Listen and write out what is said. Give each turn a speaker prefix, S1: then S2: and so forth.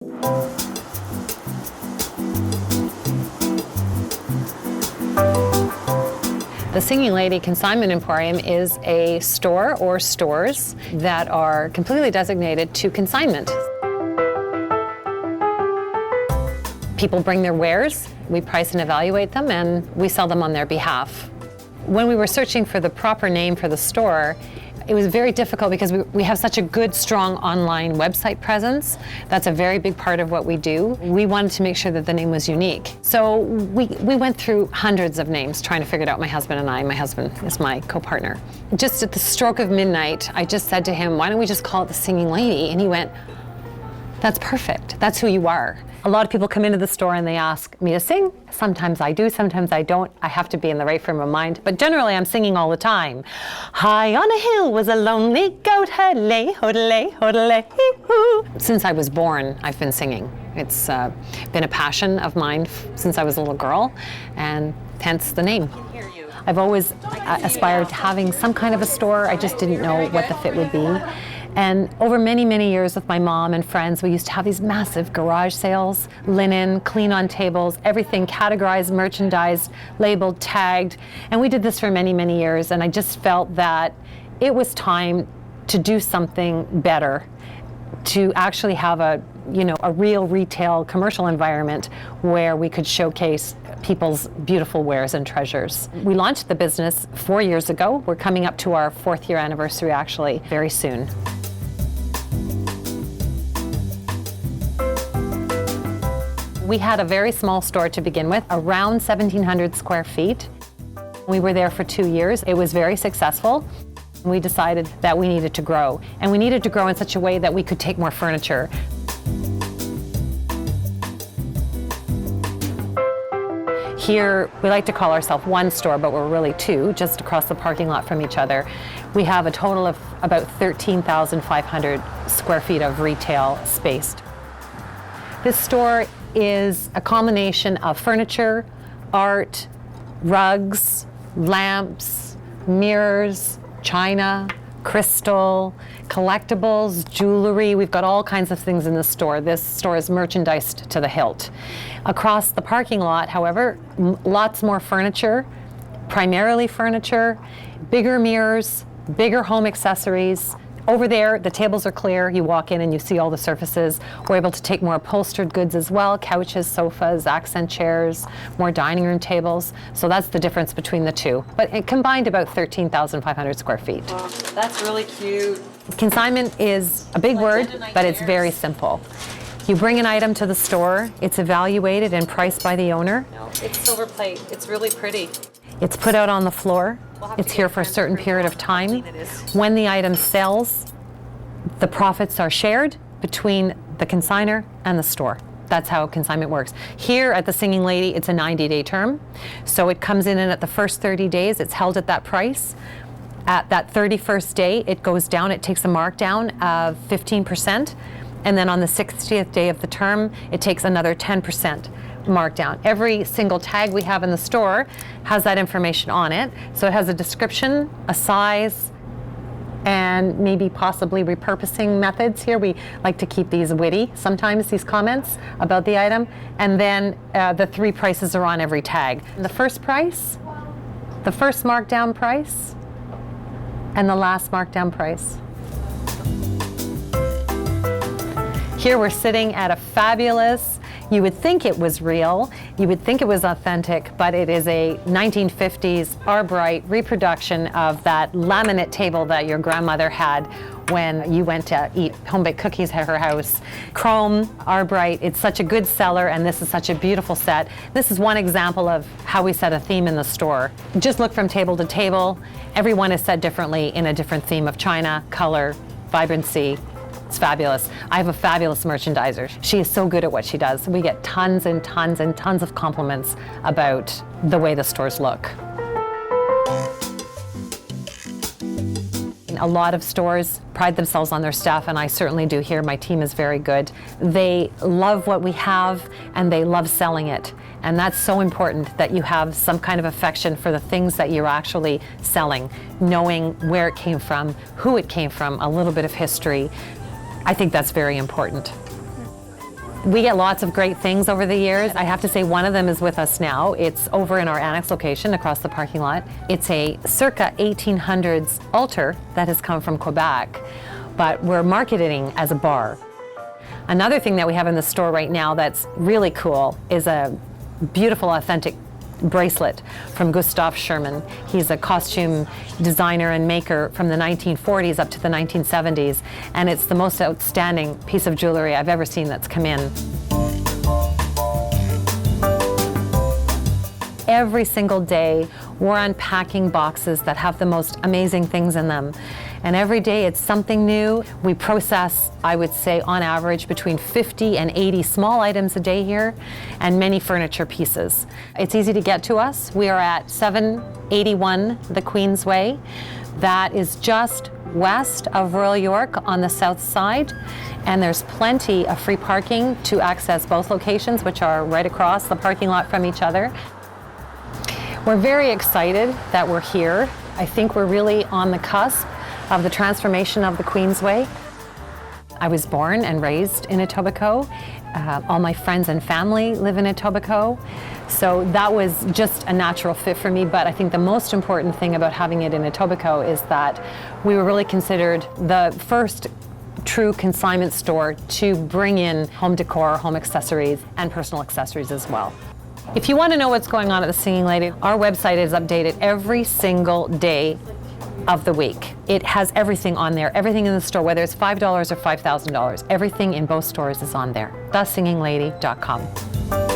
S1: The Singing Lady Consignment Emporium is a store or stores that are completely designated to consignment. People bring their wares, we price and evaluate them, and we sell them on their behalf. When we were searching for the proper name for the store, it was very difficult because we have such a good, strong online website presence. That's a very big part of what we do. We wanted to make sure that the name was unique. So we went through hundreds of names trying to figure it out, my husband and I. My husband is my co-partner. Just at the stroke of midnight, I just said to him, why don't we just call it the Singing Lady? And he went, that's perfect. That's who you are. A lot of people come into the store and they ask me to sing. Sometimes I do, sometimes I don't. I have to be in the right frame of mind, but generally I'm singing all the time. High on a hill was a lonely goat, hoodlay, hoodlay, hoodlay, hee-hoo. Since I was born, I've been singing. It's been a passion of mine since I was a little girl, and hence the name. I've always aspired to having some kind of a store. I just didn't know what the fit would be. And over many, many years with my mom and friends, we used to have these massive garage sales, linen, clean on tables, everything categorized, merchandised, labeled, tagged. And we did this for many, many years. And I just felt that it was time to do something better, to actually have a real retail commercial environment where we could showcase people's beautiful wares and treasures. We launched the business 4 years ago. We're coming up to our 4th year anniversary actually very soon. We had a very small store to begin with, around 1,700 square feet. We were there for 2 years. It was very successful. We decided that we needed to grow, and we needed to grow in such a way that we could take more furniture. Here, we like to call ourselves one store, but we're really two, just across the parking lot from each other. We have a total of about 13,500 square feet of retail space. This store is a combination of furniture, art, rugs, lamps, mirrors, china, crystal, collectibles, jewelry. We've got all kinds of things in the store. This store is merchandised to the hilt. Across the parking lot, however, lots more furniture, primarily furniture, bigger mirrors, bigger home accessories. Over there, the tables are clear. You walk in and you see all the surfaces. We're able to take more upholstered goods as well, couches, sofas, accent chairs, more dining room tables. So that's the difference between the two. But it combined about 13,500 square feet.
S2: Wow, that's really cute.
S1: Consignment is a big word, but it's very simple. You bring an item to the store, it's evaluated and priced by the owner.
S2: No, it's silver plate. It's really pretty.
S1: It's put out on the floor. It's here for a certain period of time. When the item sells, the profits are shared between the consignor and the store. That's how consignment works. Here at the Singing Lady, it's a 90-day term. So it comes in and at the first 30 days, it's held at that price. At that 31st day, it goes down. It takes a markdown of 15%. And then on the 60th day of the term, it takes another 10% markdown. Every single tag we have in the store has that information on it. So it has a description, a size, and maybe possibly repurposing methods. Here we like to keep these witty, sometimes these comments about the item. And then the 3 prices are on every tag. The first price, the first markdown price, and the last markdown price. Here we're sitting at a fabulous, you would think it was real, you would think it was authentic, but it is a 1950s Arborite reproduction of that laminate table that your grandmother had when you went to eat home-baked cookies at her house. Chrome, Arborite, it's such a good seller, and this is such a beautiful set. This is one example of how we set a theme in the store. Just look from table to table. Everyone is set differently in a different theme of china, color, vibrancy. It's fabulous. I have a fabulous merchandiser. She is so good at what she does. We get tons and tons and tons of compliments about the way the stores look. A lot of stores pride themselves on their staff, and I certainly do here. My team is very good. They love what we have, and they love selling it. And that's so important, that you have some kind of affection for the things that you're actually selling, knowing where it came from, who it came from, a little bit of history. I think that's very important. We get lots of great things over the years. I have to say one of them is with us now. It's over in our annex location across the parking lot. It's a circa 1800s altar that has come from Quebec, but we're marketing as a bar. Another thing that we have in the store right now that's really cool is a beautiful, authentic bracelet from Gustav Sherman. He's a costume designer and maker from the 1940s up to the 1970s, and it's the most outstanding piece of jewelry I've ever seen that's come in. Every single day, we're unpacking boxes that have the most amazing things in them. And every day it's something new. We process, I would say, on average, between 50 and 80 small items a day here, and many furniture pieces. It's easy to get to us. We are at 781 the Queensway. That is just west of Royal York on the south side. And there's plenty of free parking to access both locations, which are right across the parking lot from each other. We're very excited that we're here. I think we're really on the cusp of the transformation of the Queensway. I was born and raised in Etobicoke. All my friends and family live in Etobicoke. So that was just a natural fit for me, but I think the most important thing about having it in Etobicoke is that we were really considered the first true consignment store to bring in home decor, home accessories, and personal accessories as well. If you want to know what's going on at the Singing Lady, our website is updated every single day of the week. It has everything on there, everything in the store, whether it's $5 or $5,000. Everything in both stores is on there. thesinginglady.com.